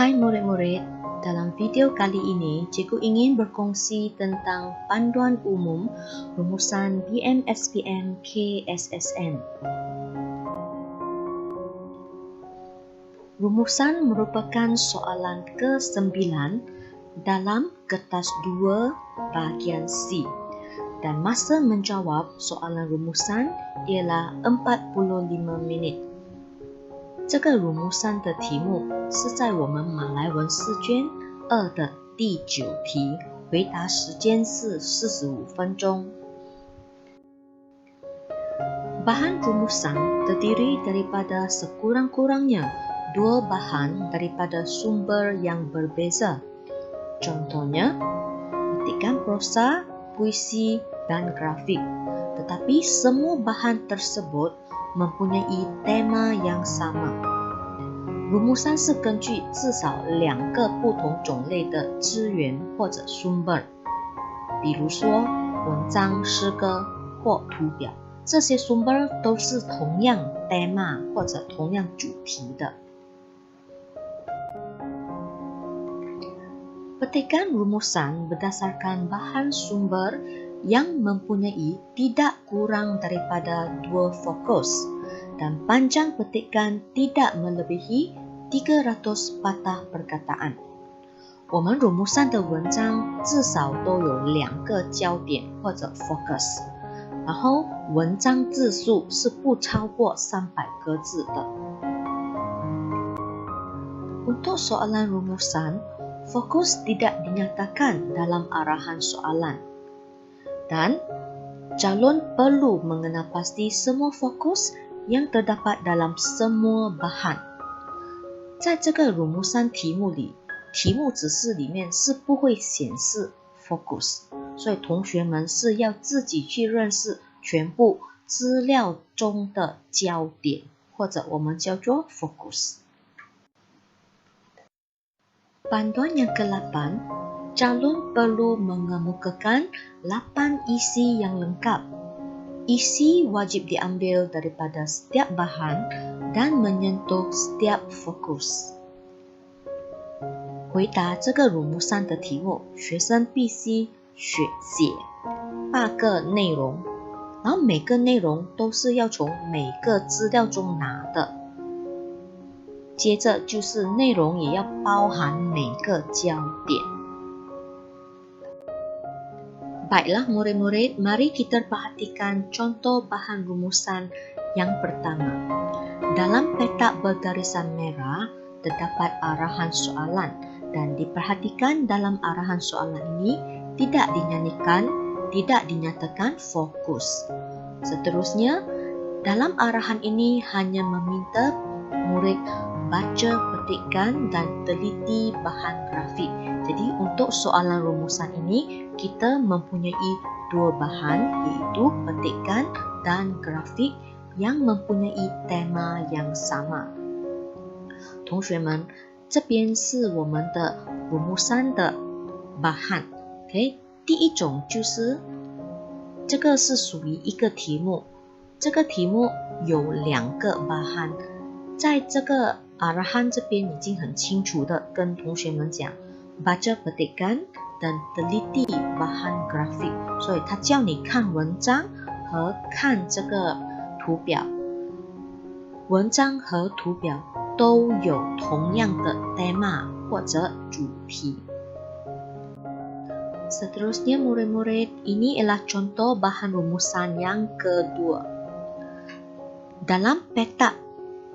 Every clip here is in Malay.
Hai murid-murid, dalam video kali ini cikgu ingin berkongsi tentang panduan umum rumusan BMSPM KSSN. Rumusan merupakan soalan ke-9 dalam kertas 2 bahagian C dan masa menjawab soalan rumusan ialah 45 minit。这个鲁木山的题目是在我们马来文试卷2的第9题，回答时间是45分钟。Bahan rumusan terdiri daripada sekurang-kurangnya 2 bahan daripada sumber yang berbeza. Contohnya, petikan prosa, puisi, dan grafik. Tetapi semua bahan tersebut mempunyai tema yang sama。rumusan是根据至少2个不同种类的资源或者 sumber， 比如说文章、诗歌或图表，这些 sumber 都是同样 tema 或者同样主题的。Petikan rumusan berdasarkan bahan sumber yang mempunyai tidak kurang daripada 2 fokus dan panjang petikan tidak melebihi 300 patah perkataan。我们 rumusan 的文章至少都有2个焦点或者 focus， 然后文章字数是不超过300个字的。Untuk soalan rumusan, fokus tidak dinyatakan dalam arahan soalan. Dan calon perlu mengenal pasti semua fokus yang terdapat dalam semua bahan。在这个 rumusan 题目里，题目指示里面是不会显示 focus， 所以同学们是要自己去认识全部资料中的焦点，或者我们叫做 focus。Panduan yang ke-8, calon perlu mengemukakan 8 isi yang lengkap. Isi wajib diambil daripada setiap bahan dan menyentuh setiap fokus。回答这个 rumusan 的题目，学生必须写8个内容，然后每个内容都是要从每个资料中拿的。接着就是内容也要包含每个焦点。Baiklah murid-murid, mari kita perhatikan contoh bahan rumusan yang pertama. Dalam petak bergarisan merah terdapat arahan soalan dan diperhatikan dalam arahan soalan ini tidak dinyatakan fokus. Seterusnya, dalam arahan ini hanya meminta murid baca petikan dan teliti bahan grafik. Jadi untuk soalan rumusan ini kita mempunyai 2 bahan, yaitu petikan dan grafik yang mempunyai tema yang sama。同学们，这边是我们的 rumusan 的 bahan。OK， 第一种就是这个是属于一个题目，这个题目有2个 bahan。在这个 arahan 这边已经很清楚的跟同学们讲 baca petikan dan teliti bahan grafik， 所以他叫你看文章和看这个图表。文章和图表都有同样的 tema 或者主题。Seterusnya murid-murid, ini ialah contoh bahan rumusan yang kedua. Dalam petak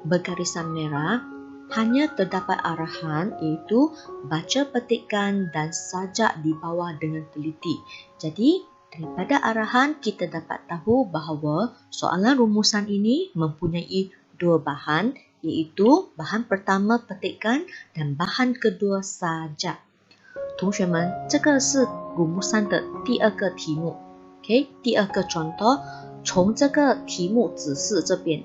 bergarisan merah hanya terdapat arahan, iaitu baca petikan dan sajak di bawah dengan teliti. Jadi daripada arahan kita dapat tahu bahawa soalan rumusan ini mempunyai 2 bahan, iaitu bahan pertama petikan dan bahan kedua sajak。同学们，这个是 rumusan 的第2个题目。OK， 第2个 contoh， 从这个题目指示这边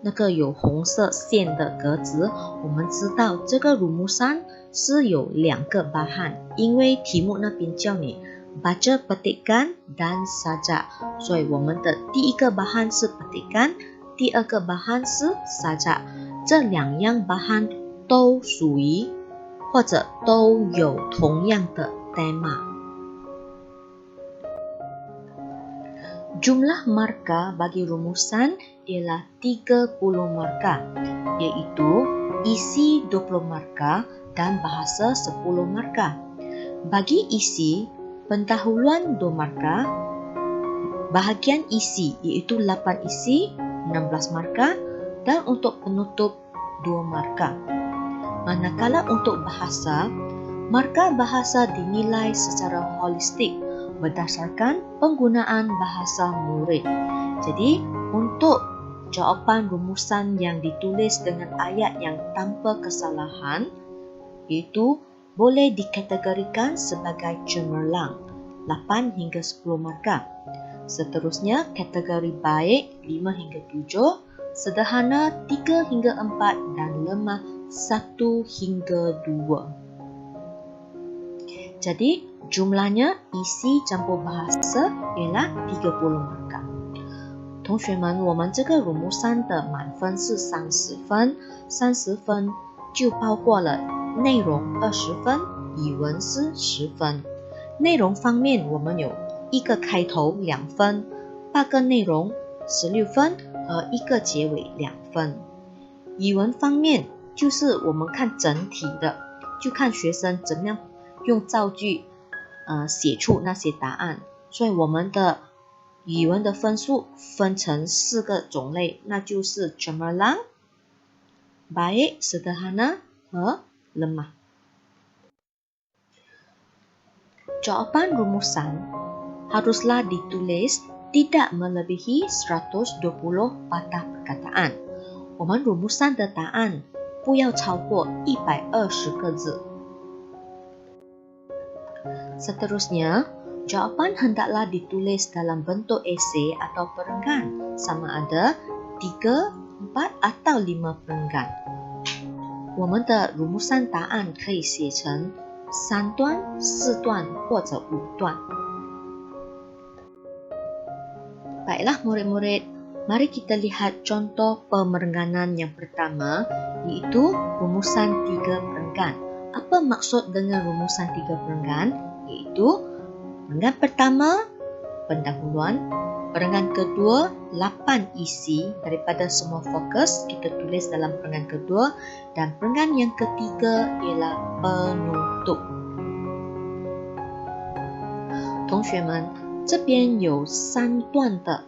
那个有红色线的格子，我们知道这个 rumusan 是有2个 bahan， 因为题目那边叫你 baca petikan dan sajak， 所以我们的第1个 bahan 是 petikan， 第2个 bahan 是 sajak。这2样 bahan 都属于或者都有同样的 tema. Jumlah marka bagi rumusan ialah 30 marka, iaitu isi 20 marka dan bahasa 10 marka. Bagi isi, pendahuluan 2 marka, bahagian isi iaitu 8 isi 16 marka dan untuk penutup 2 marka. Manakala untuk bahasa, marka bahasa dinilai secara holistik berdasarkan penggunaan bahasa murid. Jadi, untuk jawapan rumusan yang ditulis dengan ayat yang tanpa kesalahan, itu boleh dikategorikan sebagai cemerlang, 8 hingga 10 marka. Seterusnya, kategori baik 5 hingga 7, sederhana 3 hingga 4 dan lemah 1 hingga 2. Jadi, jumlahnya isi campur bahasa ialah 30 marka. 同学们，我们这个鲁木山的满分是30分，30分就包括了内容20分，语文是10分。内容方面，我们有一个开头2分，8个内容16分和一个结尾2分。语文方面，就是我们看整体的，就看学生怎么样用造句写出那些答案，所以我们的语文的分数分成4个种类，那就是 cemerlang, baik, sederhana 和 lemah. Jawapan rumusan haruslah ditulis tidak melebihi 120 patah perkataan. 我们rumusan的答案不要超过120个字。Seterusnya, jawapan hendaklah ditulis dalam bentuk esei atau perenggan, sama ada 3, 4 atau 5 perenggan. 我们的rumusan答案可以写成3段、4段或者5段。Baiklah murid-murid, mari kita lihat contoh pemerengganan yang pertama, yaitu rumusan 3 perenggan. Apa maksud dengan rumusan 3 perenggan? Yaitu perenggan pertama, pendahuluan, perenggan kedua, 8 isi daripada semua fokus kita tulis dalam perenggan kedua, dan perenggan yang ketiga ialah penutup. 同学们，这边有3段的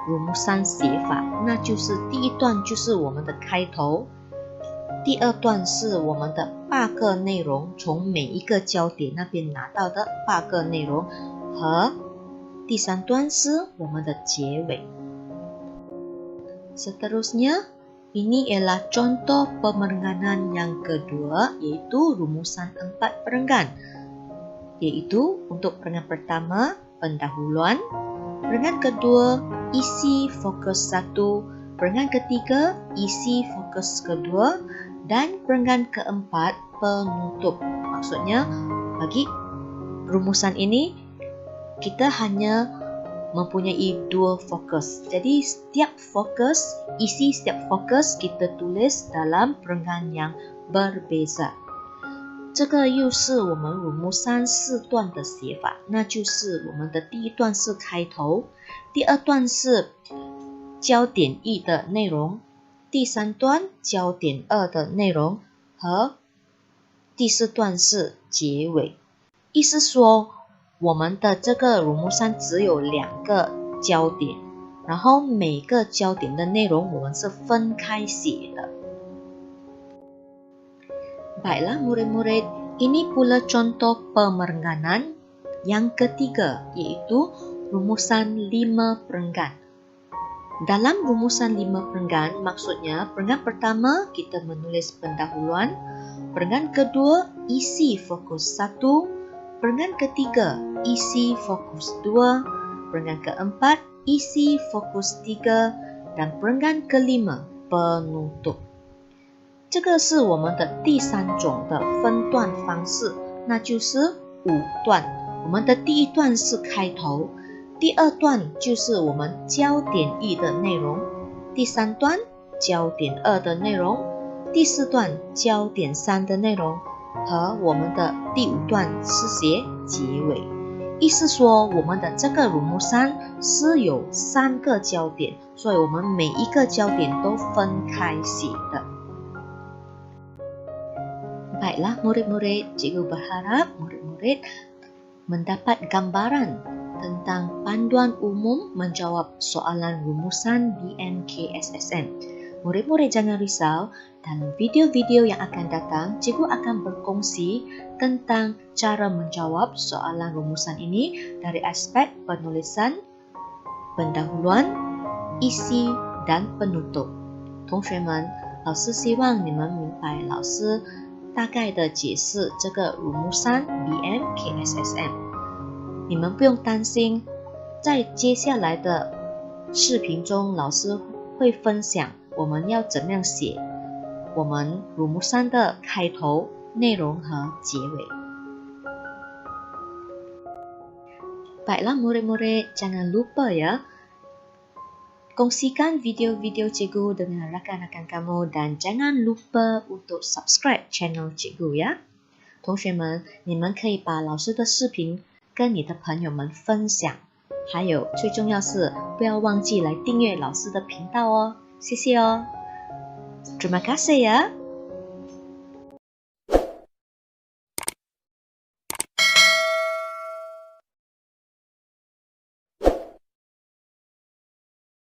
rumusan写法，那就是第一段就是我们的开头，第二段是我们的8个内容，从每一个焦点那边拿到的8个内容，和第3段是我们的结尾。Seterusnya, ini ialah contoh pemerengganan yang kedua, yaitu rumusan 4 perenggan, yaitu untuk perenggan pertama, pendahuluan, perenggan kedua, isi fokus 1, perenggan ketiga, isi fokus kedua, dan perenggan keempat, penutup. Maksudnya, bagi rumusan ini, kita hanya mempunyai 2 fokus. Jadi, setiap fokus, isi setiap fokus kita tulis dalam perenggan yang berbeza. 这个又是我们鲁木3 4段的写法，那就是我们的第一段是开头，第二段是焦点1的内容，第3段焦点2的内容，和第4段是结尾。意思说，我们的这个鲁木3只有2个焦点，然后每个焦点的内容我们是分开写的。Baiklah murid-murid, ini pula contoh pemerengganan yang ketiga, yaitu rumusan 5 perenggan. Dalam rumusan 5 perenggan, maksudnya perenggan pertama kita menulis pendahuluan, perenggan kedua isi fokus 1, perenggan ketiga isi fokus 2, perenggan keempat isi fokus 3, dan perenggan kelima penutup. 这个是我们的第3种的分段方式，那就是5段。我们的第一段是开头，第二段就是我们焦点1的内容，第3段焦点2的内容，第4段焦点3的内容，和我们的第5段是写结尾。意思说，我们的这个rumusan是有3个焦点，所以我们每一个焦点都分开写的。Baiklah murid-murid, cikgu berharap murid-murid mendapat gambaran tentang panduan umum menjawab soalan rumusan BMKSSN. Murid-murid jangan risau, dalam video-video yang akan datang, cikgu akan berkongsi tentang cara menjawab soalan rumusan ini dari aspek penulisan, pendahuluan, isi, dan penutup. 同学们，老师希望你们明白老师大概的解释这个rumusan BMKSSN。你们不用担心，在接下来的视频中，老师会分享我们要怎么样写我们rumusan的开头、内容和结尾。Baiklah murid-murid, jangan lupa ya, kongsikan video-video cikgu dengan rakan-rakan kamu dan jangan lupa untuk subscribe channel cikgu ya。同学们，你们可以把老师的视频跟你的朋友们分享，还有最重要是不要忘记来订阅老师的频道哦，谢谢哦。Terima kasih ya.